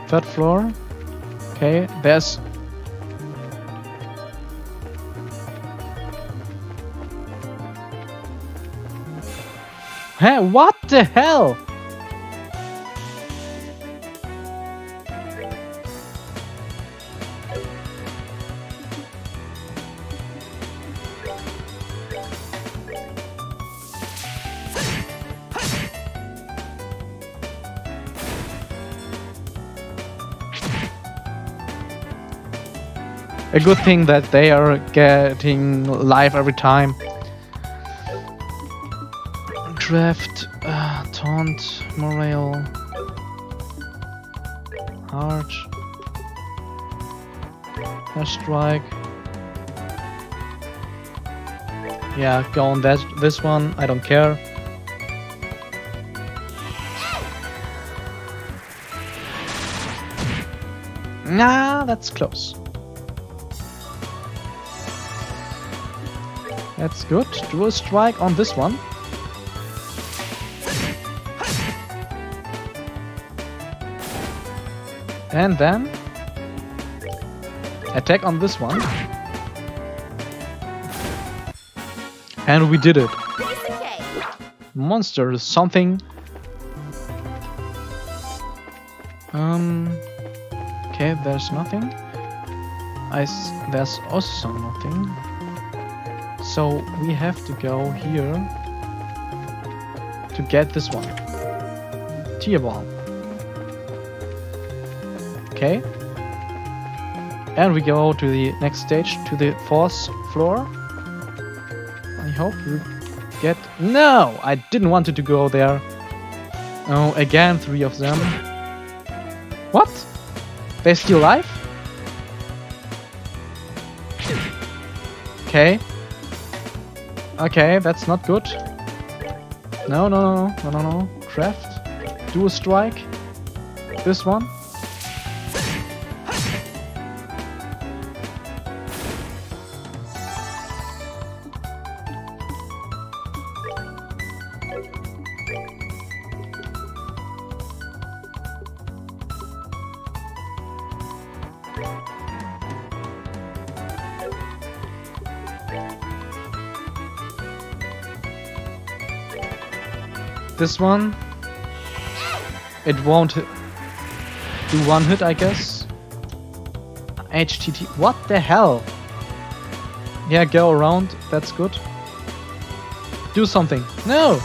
Third floor. Okay, there's... Hey, what the hell? A good thing that they are getting live every time. Draft, taunt, morale, heart, hair strike. Yeah, go on this one. I don't care. Nah, that's close. That's good. Dual strike on this one. And then attack on this one. And we did it. Monster is something. Okay, there's nothing. There's also nothing. So we have to go here to get this one. Tier ball. Okay. And we go to the next stage, to the 4th floor. I hope you get... No! I didn't want it to go there. Oh, again 3 of them. What? They're still alive? Okay. Okay, that's not good. No. Craft. Do a strike. This one. This one, it won't do one hit, I guess. HTT, what the hell? Yeah, go around, that's good. Do something. No!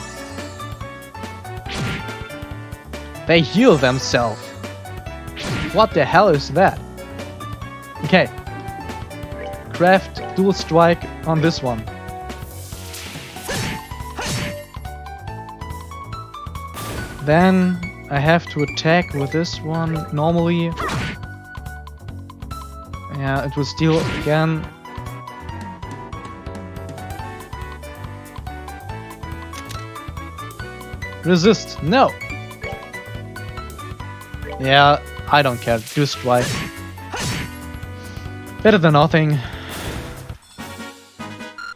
They heal themselves. What the hell is that? Okay. Craft, dual strike on this one. Then I have to attack with this one normally. Yeah, it will steal again. Resist, no! Yeah, I don't care, do strike. Better than nothing.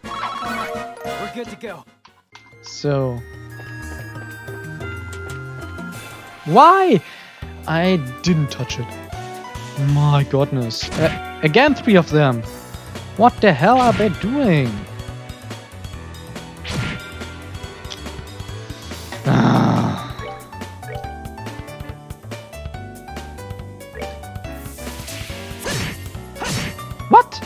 We're good to go. So... Why? I didn't touch it. My goodness. Again 3 of them. What the hell are they doing? What?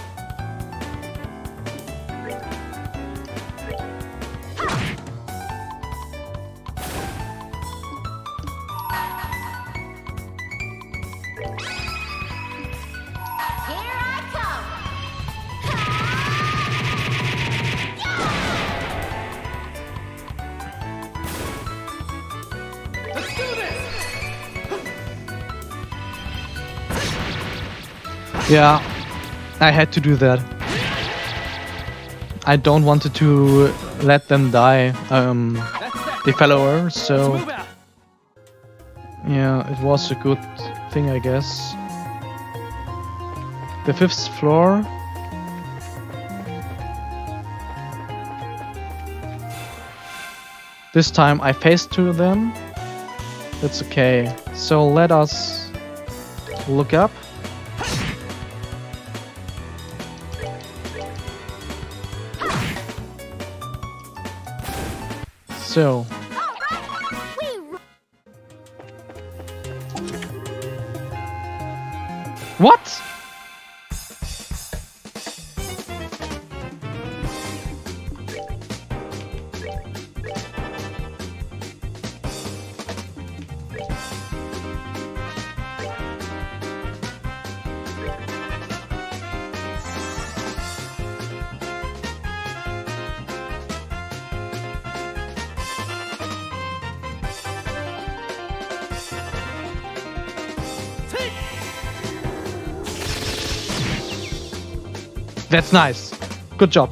Yeah, I had to do that. I don't want to let them die, the followers, so yeah, it was a good thing, I guess. The 5th floor. This time I faced to them. That's okay. So let us look up. So. What? That's nice. Good job.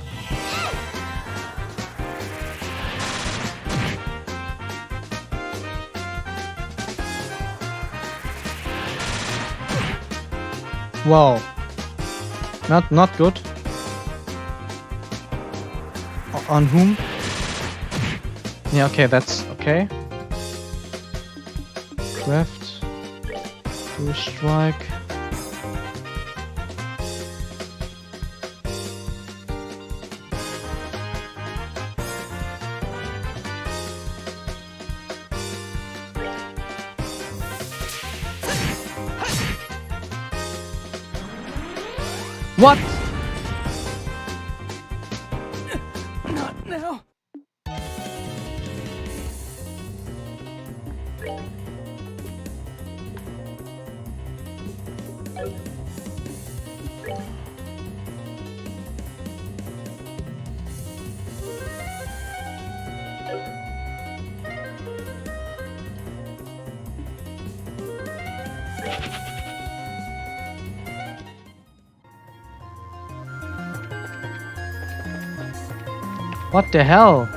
Wow. Not good. On whom? Yeah, okay, that's okay. Craft. Do strike. What? Not now. What the hell?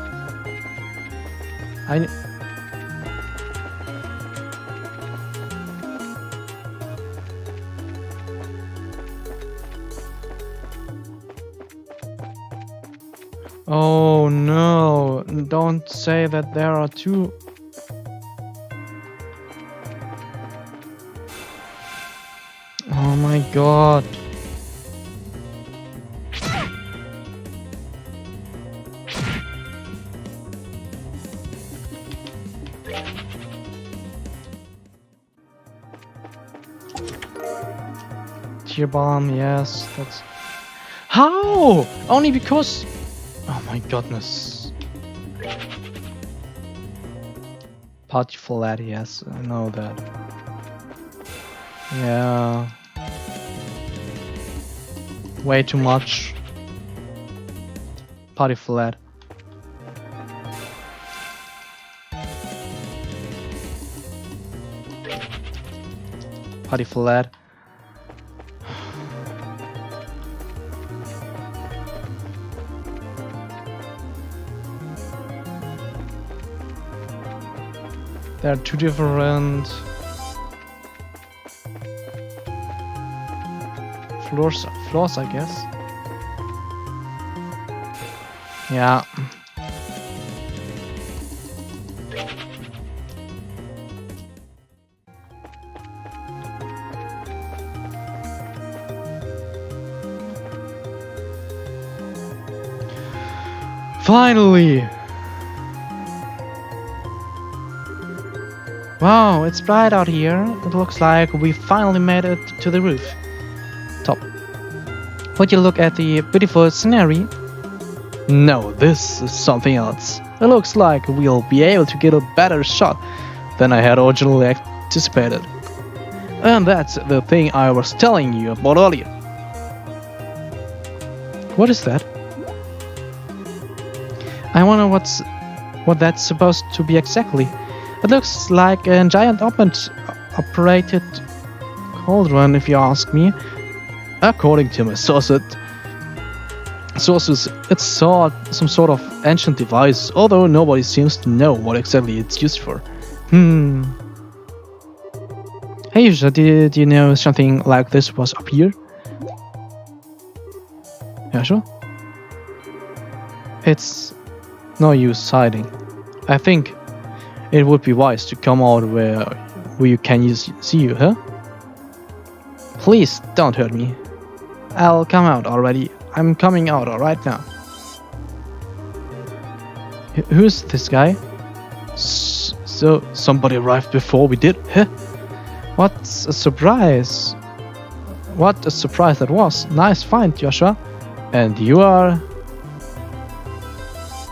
Oh no, don't say that there are two. Oh my god. Tear bomb, yes, that's... How? Only because... Oh my goodness. Party flat, yes, I know that. Yeah. Way too much. Party flat. Party flat. There are two different floors, I guess. Yeah. Finally! Wow, it's bright out here. It looks like we finally made it to the roof. Top. Would you look at the beautiful scenery? No, this is something else. It looks like we'll be able to get a better shot than I had originally anticipated. And that's the thing I was telling you about earlier. What is that? I wonder what that's supposed to be exactly. It looks like a giant operated cauldron, if you ask me. According to my sources, it's some sort of ancient device, although nobody seems to know what exactly it's used for. Hey Yusha, did you know something like this was up here? Yeah, sure. It's no use hiding. I think it would be wise to come out where you can see you, huh? Please don't hurt me. I'll come out already. I'm coming out right now. Who's this guy? So somebody arrived before we did? Huh? What a surprise. What a surprise that was. Nice find, Joshua. And you are...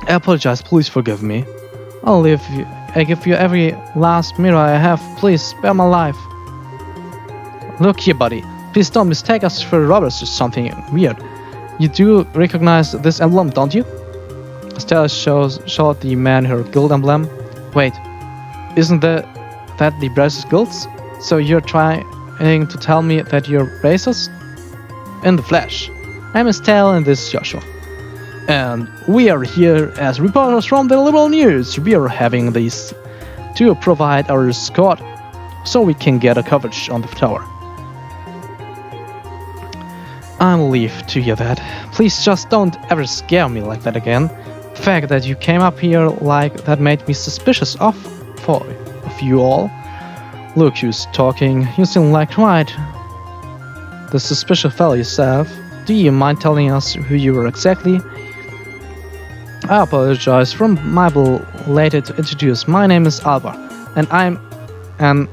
I apologize, please forgive me. I give you every last mirror I have. Please spare my life. Look here, buddy. Please don't mistake us for robbers or something weird. You do recognize this emblem, don't you? Stella showed the man her guild emblem. Wait, isn't that the Braces guilds? So you're trying to tell me that you're Braces? In the flesh. I'm Estelle and this is Joshua. And we are here as reporters from the Liberal News. We are having these to provide our escort so we can get a coverage on the tower. I'm relieved to hear that. Please just don't ever scare me like that again. The fact that you came up here like that made me suspicious of you all. Look who's talking. You seem like right. The suspicious fellow yourself. Do you mind telling us who you were exactly? I apologize for my belated to introduce. My name is Alba, and I'm an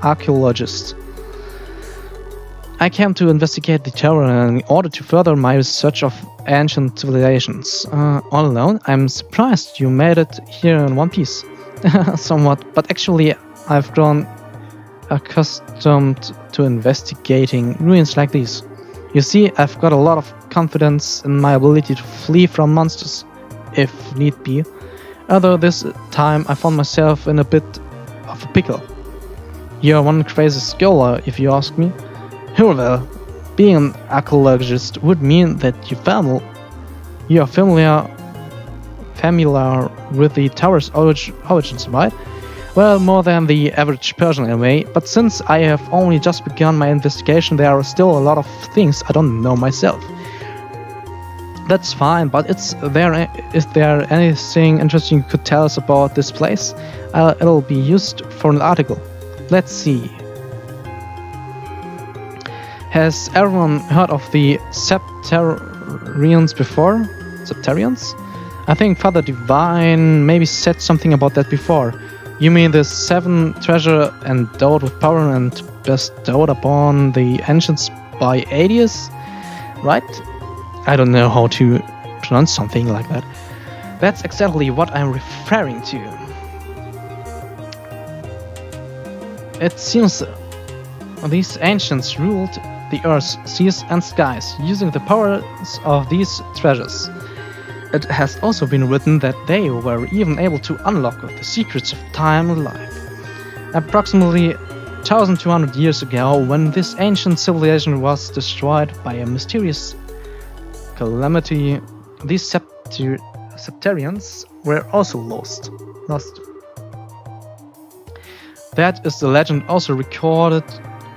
archaeologist. I came to investigate the tower in order to further my research of ancient civilizations. All alone, I'm surprised you made it here in one piece. Somewhat, but actually I've grown accustomed to investigating ruins like these. You see, I've got a lot of confidence in my ability to flee from monsters, if need be. Although this time I found myself in a bit of a pickle. You're one crazy scholar, if you ask me. However, being an archaeologist would mean that you're familiar with the tower's origins, right? Well, more than the average person anyway, but since I have only just begun my investigation, there are still a lot of things I don't know myself. That's fine, but is there anything interesting you could tell us about this place? It'll be used for an article. Let's see. Has everyone heard of the Septarians before? Septarians? I think Father Divine maybe said something about that before. You mean the 7 treasure endowed with power and bestowed upon the ancients by Adius? Right? I don't know how to pronounce something like that. That's exactly what I'm referring to. It seems these ancients ruled the earth, seas and skies using the powers of these treasures. It has also been written that they were even able to unlock the secrets of time and life. Approximately 1200 years ago, when this ancient civilization was destroyed by a mysterious calamity, these Septarians were also lost. That is the legend also recorded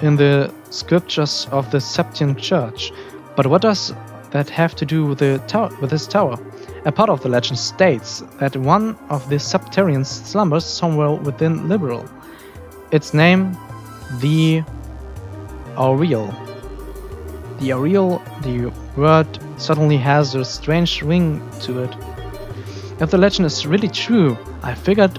in the scriptures of the Septian Church. But what does that have to do with this tower? A part of the legend states that one of the Septarians slumbers somewhere within Liberal. Its name, the Aureole. The Aureole, the word certainly has a strange ring to it. If the legend is really true, I figured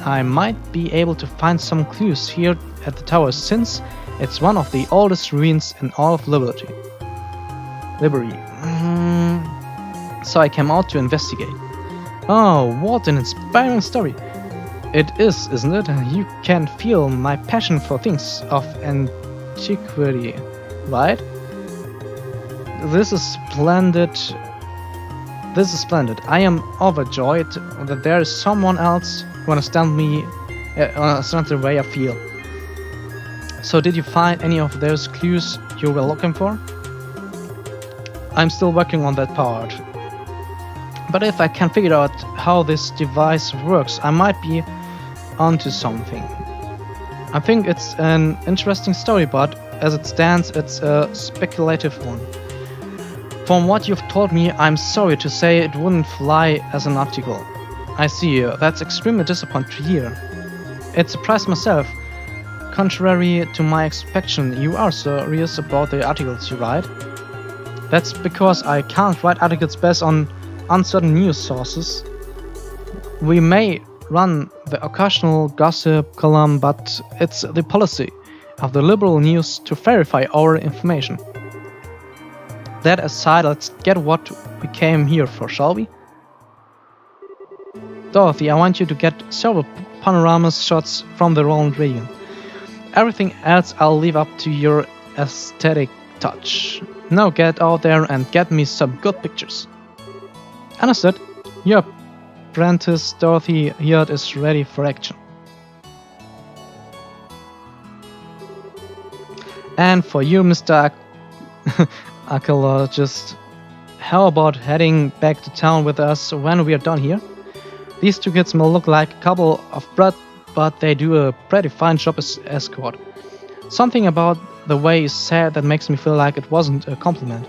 I might be able to find some clues here at the tower, since it's one of the oldest ruins in all of Liberty. So I came out to investigate. Oh, what an inspiring story! It is, isn't it? You can feel my passion for things of antiquity, right? This is splendid. I am overjoyed that there is someone else who understands the way I feel. So did you find any of those clues you were looking for? I'm still working on that part. But if I can figure out how this device works, I might be onto something. I think it's an interesting story, but as it stands, it's a speculative one. From what you've told me, I'm sorry to say it wouldn't fly as an article. I see, that's extremely disappointing to hear. It surprised myself. Contrary to my expectation, you are serious about the articles you write. That's because I can't write articles based on uncertain news sources. We may run the occasional gossip column, but it's the policy of the liberal news to verify our information. That aside, let's get what we came here for, shall we? Dorothy, I want you to get several panorama shots from the Roland region. Everything else I'll leave up to your aesthetic touch. Now get out there and get me some good pictures. Understood. Your apprentice Dorothy here is ready for action. And for you, Mr. Archaeologist, how about heading back to town with us when we are done here? These two kids may look like a couple of brat, but they do a pretty fine job as escort. Something about the way you said that makes me feel like it wasn't a compliment.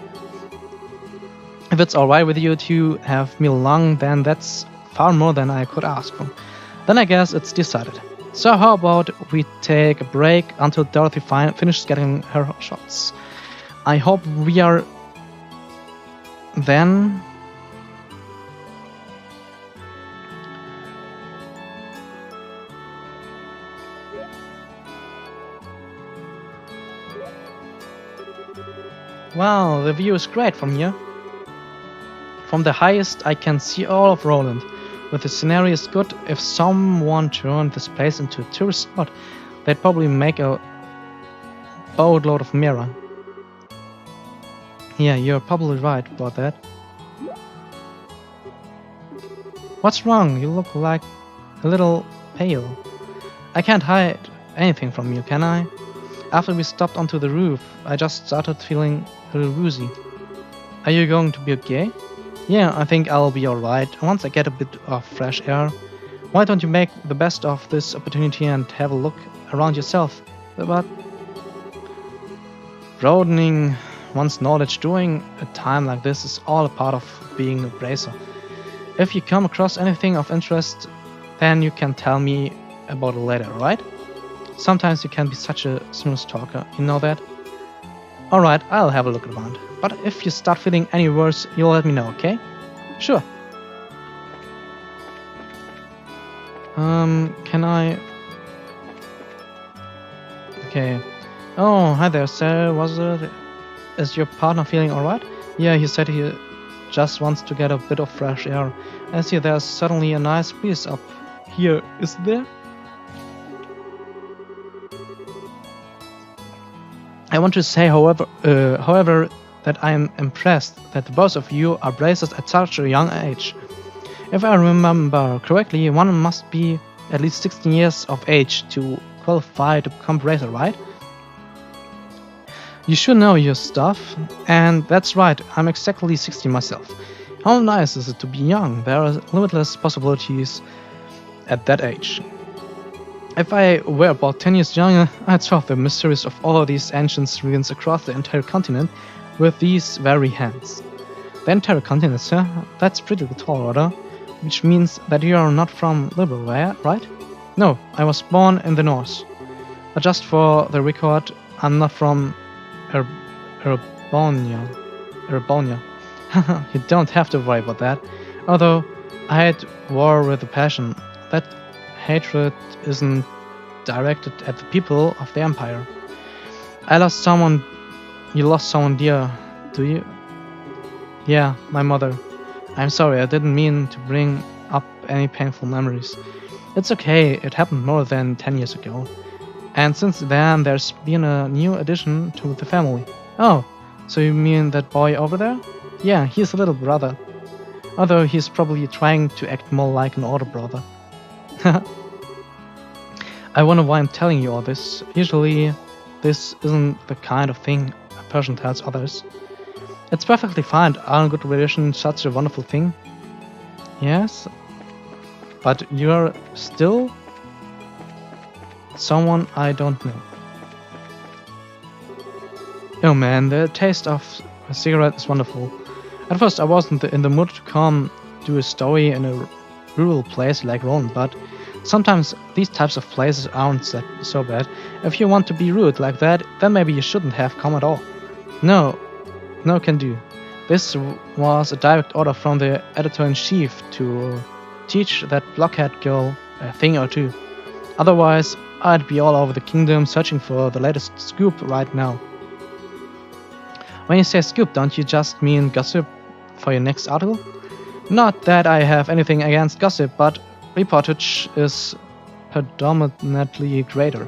If it's alright with you to have me along, then that's far more than I could ask for. Then I guess it's decided. So how about we take a break until Dorothy finishes getting her shots. I hope we are then... Wow, the view is great from here. From the highest I can see all of Roland. With the scenery is good, if someone turned this place into a tourist spot, they'd probably make a boatload of mirror. Yeah, you're probably right about that. What's wrong? You look like a little pale. I can't hide anything from you, can I? After we stopped onto the roof, I just started feeling a little woozy. Are you going to be okay? Yeah, I think I'll be alright once I get a bit of fresh air. Why don't you make the best of this opportunity and have a look around yourself? But broadening one's knowledge during a time like this is all a part of being a bracer. If you come across anything of interest, then you can tell me about it later, right? Sometimes you can be such a smooth talker, you know that? Alright, I'll have a look around. But if you start feeling any worse, you'll let me know, okay? Sure. Can I... Okay. Oh, hi there, sir. Is your partner feeling alright? Yeah, he said he just wants to get a bit of fresh air. I see there's suddenly a nice breeze up here, is there? I want to say, however, that I am impressed that both of you are bracers at such a young age. If I remember correctly, one must be at least 16 years of age to qualify to become bracer, right? You should know your stuff, and that's right, I'm exactly 16 myself. How nice is it to be young? There are limitless possibilities at that age. If I were about 10 years younger, I'd solve the mysteries of all these ancient ruins across the entire continent with these very hands. The entire continent, sir? That's pretty tall order, which means that you are not from Liberia, right? No, I was born in the north. But just for the record, I'm not from Erbonia. You don't have to worry about that. Although I had war with a passion, that hatred isn't directed at the people of the Empire. You lost someone dear, do you? Yeah, my mother. I'm sorry, I didn't mean to bring up any painful memories. It's okay, it happened more than 10 years ago. And since then, there's been a new addition to the family. Oh, so you mean that boy over there? Yeah, he's a little brother. Although he's probably trying to act more like an older brother. I wonder why I'm telling you all this. Usually, this isn't the kind of thing a person tells others. It's perfectly fine. Aren't good relations such a wonderful thing? Yes, but you're still someone I don't know. Oh man, the taste of a cigarette is wonderful. At first I wasn't in the mood to do a story in a rural place like Rome, but Sometimes these types of places aren't so bad. If you want to be rude like that, then maybe you shouldn't have come at all. No, no can do. This was a direct order from the editor-in-chief to teach that blockhead girl a thing or two. Otherwise, I'd be all over the kingdom searching for the latest scoop right now. When you say scoop, don't you just mean gossip for your next article? Not that I have anything against gossip, but reportage is predominantly greater.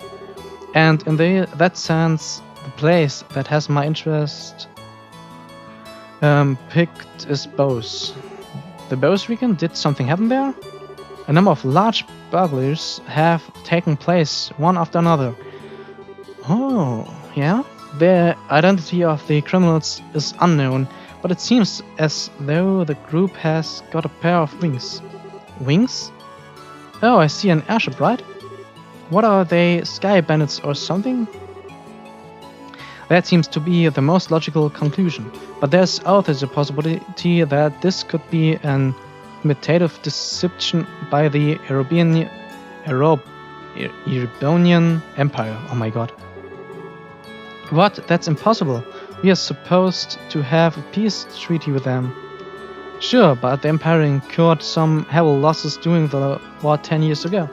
And in that sense, the place that has my interest picked is Bose. The Bose weekend, did something happen there? A number of large burglaries have taken place, one after another. Oh, yeah? The identity of the criminals is unknown, but it seems as though the group has got a pair of wings. Wings? Oh, I see an airship, right? What are they, sky bandits or something? That seems to be the most logical conclusion, but there's always a possibility that this could be an imitative deception by the Erebonian Empire. Oh my god. What? That's impossible. We are supposed to have a peace treaty with them. Sure, but the Empire incurred some heavy losses during the war 10 years ago.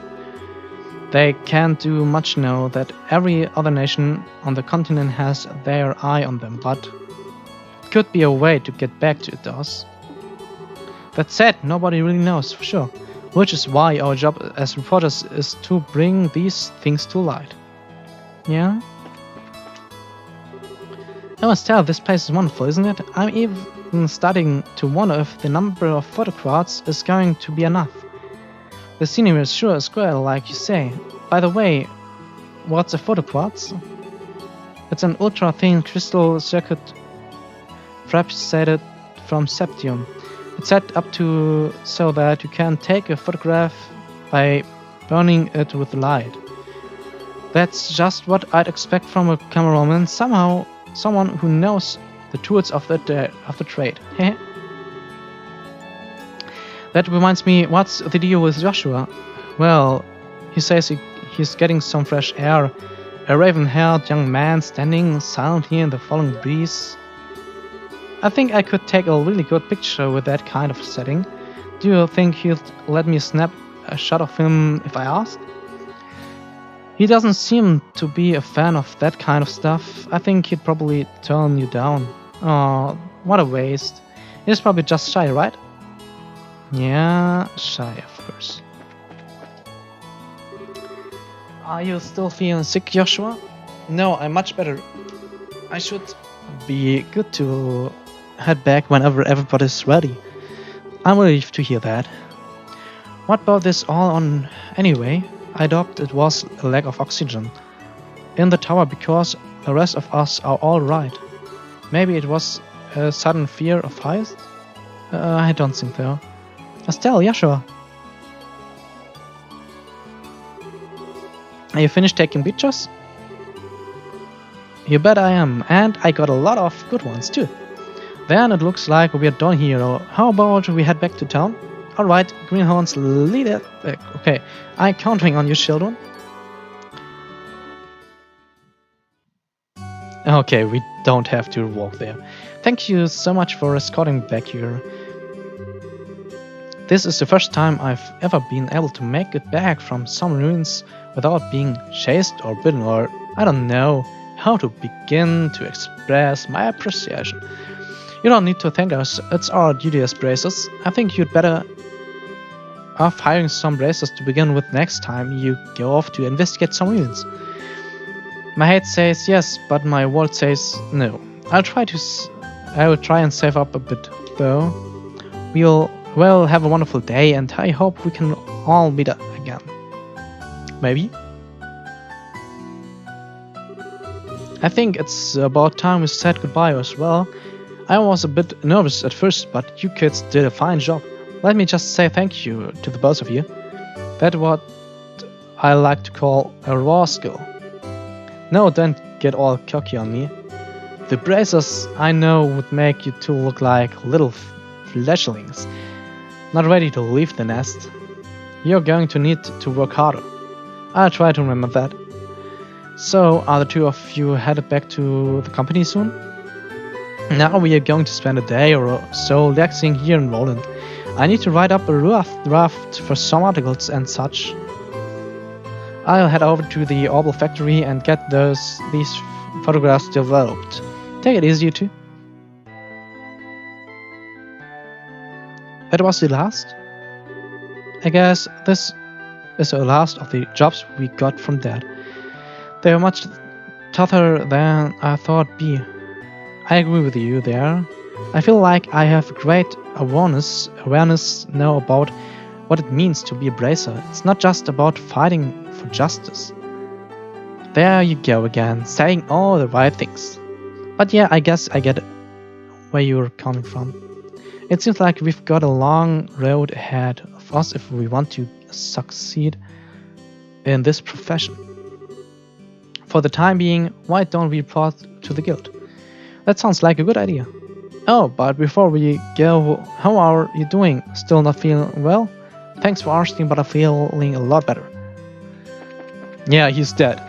They can't do much now that every other nation on the continent has their eye on them, but it could be a way to get back to those. That said, nobody really knows for sure, which is why our job as reporters is to bring these things to light. Yeah? I must tell, this place is wonderful, isn't it? I'm even starting to wonder if the number of photographs is going to be enough. The scenery is sure is great, like you say. By the way, what's a photoquartz? It's an ultra-thin crystal circuit fabricated from septium. It's set up so that you can take a photograph by burning it with light. That's just what I'd expect from a cameraman. Someone who knows the tools of the trade. That reminds me, what's the deal with Joshua? Well, he says he's getting some fresh air. A raven-haired young man standing silently in the falling breeze. I think I could take a really good picture with that kind of setting. Do you think he'd let me snap a shot of him if I asked? He doesn't seem to be a fan of that kind of stuff. I think he'd probably turn you down. Oh, what a waste. He's probably just shy, right? Yeah, shy, of course. Are you still feeling sick, Joshua? No, I'm much better. I should be good to head back whenever everybody's ready. I'm relieved to hear that. What about this all on anyway? I doubt it was a lack of oxygen in the tower because the rest of us are all right. Maybe it was a sudden fear of heights? I don't think so. Estelle, yeah, sure. Are you finished taking pictures? You bet I am, and I got a lot of good ones too. Then it looks like we're done here. How about we head back to town? Alright, greenhorns, lead it. Okay, I'm counting on you, children. Okay, we don't have to walk there. Thank you so much for escorting back here. This is the first time I've ever been able to make it back from some ruins without being chased or bitten, or I don't know how to begin to express my appreciation. You don't need to thank us, it's our duty as bracers. I think you'd better off hiring some bracers to begin with next time you go off to investigate some ruins. My head says yes, but my wallet says no. I will try and save up a bit, though. We'll have a wonderful day, and I hope we can all meet up again. Maybe? I think it's about time we said goodbye as well. I was a bit nervous at first, but you kids did a fine job. Let me just say thank you to the both of you. That's what I like to call a raw skill. No, don't get all cocky on me. The bracers I know would make you two look like little fledglings, not ready to leave the nest. you're going to need to work harder. I'll try to remember that. So, are the two of you headed back to the company soon? Now we are going to spend a day or so relaxing here in Roland. I need to write up a rough draft for some articles and such. I'll head over to the Orbital factory and get these photographs developed. Take it easy, you two. That was the last? I guess this is the last of the jobs we got from Dad. They are much tougher than I thought be. I agree with you there. I feel like I have great awareness now about what it means to be a bracer. It's not just about fighting for justice. There you go again, saying all the right things. But yeah, I guess I get where you're coming from. It seems like we've got a long road ahead of us if we want to succeed in this profession. For the time being, why don't we report to the guild? That sounds like a good idea. Oh, but before we go, how are you doing? Still not feeling well? Thanks for asking, but I'm feeling a lot better. Yeah, he's dead.